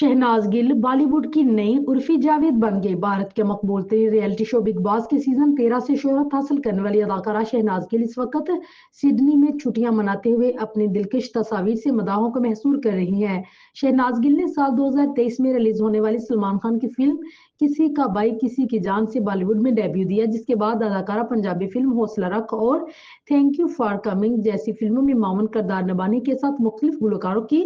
शहनाज गिल बॉलीवुड की नई उर्फी जावेद बन गई। भारत के मकबूल तरीन रियलिटी शो बिग बॉस के सीजन 13 से शोहरत हासिल करने वाली अदाकारा शहनाज गिल इस वक्त सिडनी में छुट्टियां मनाते हुए अपनी दिलकश तस्वीर से मदाहों को महसूर कर रही हैं। शहनाज गिल ने साल 2023 में रिलीज होने वाली सलमान खान की फिल्म किसी का भाई किसी की जान से बॉलीवुड में डेब्यू दिया, जिसके बाद अदाकारा पंजाबी फिल्म हौसला रख और थैंक यू फॉर कमिंग जैसी फिल्मों में मामून किरदार निभाने के साथ मुख्तलिफ गुलकारों की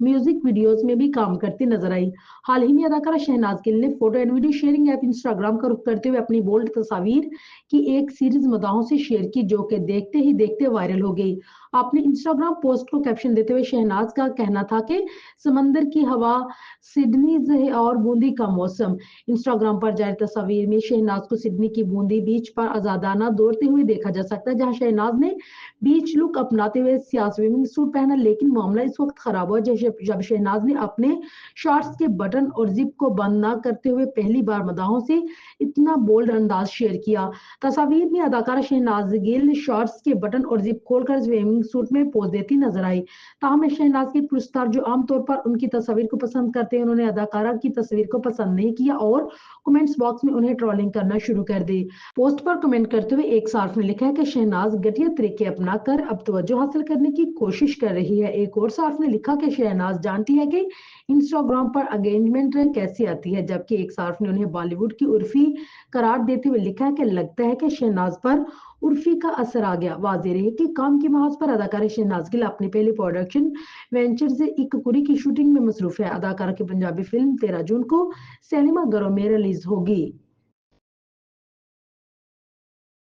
म्यूजिक वीडियोज में भी काम करती नजर आई। हाल ही में अदाकारा शहनाज गिल ने photo and video sharing app Instagram का रुख करते हुए अपनी बोल्ड तस्वीर की एक सीरीज मदाहों से शेयर की, जो कि देखते ही देखते वायरल हो गई। अपने इंस्टाग्राम पोस्ट को कैप्शन देते हुए शहनाज का कहना था कि समंदर की हवा, सिडनी और बूंदी का मौसम। इंस्टाग्राम पर जारी तस्वीर में शहनाज को सिडनी की बूंदी बीच पर आजादाना दौड़ते हुए देखा जा सकता है, जहां शहनाज ने बीच लुक अपनाते हुए सियाह स्विमिंग सूट पहना। लेकिन मामला इस वक्त खराब हुआ जब शहनाज ने अपने शॉर्ट्स के बटन और जिप को बंद न करते हुए पहली बार मदाहों से इतना बोल्ड अंदाज शेयर किया। तस्वीर में अदाकारा शहनाज गिल शॉर्ट्स के बटन और जिप खोलकर स्विमिंग सूट में पोज देती नजर आई। ताहम शहनाज के पुरस्कार जो आमतौर पर उनकी तस्वीर को पसंद करते हैं, उन्होंने अदाकारा की तस्वीर को पसंद नहीं किया और कमेंट्स बॉक्स में उन्हें ट्रोलिंग करना शुरू कर दी। पोस्ट पर कमेंट करते हुए एक सार्फ ने लिखा है कि शहनाज घटिया तरीके अपनाकर अब तवज्जो हासिल करने की कोशिश कर रही है। एक और सार्फ ने लिखा कि शहनाज जानती है कि इंस्टाग्राम पर एंगेजमेंट कैसी आती है, जबकि एक सार्फ ने उन्हें बॉलीवुड की उर्फी करार देते हुए लिखा है कि लगता है कि शहनाज पर उर्फी का असर आ गया। वाज़ेह रहे कि काम की महाज पर अदाकारा शहनाज गिल अपने पहले प्रोडक्शन वेंचर से एक कुरी की शूटिंग में मसरूफ है। अदाकारा की पंजाबी फिल्म 13 जून को सिनेमा घरों में रिलीज होगी।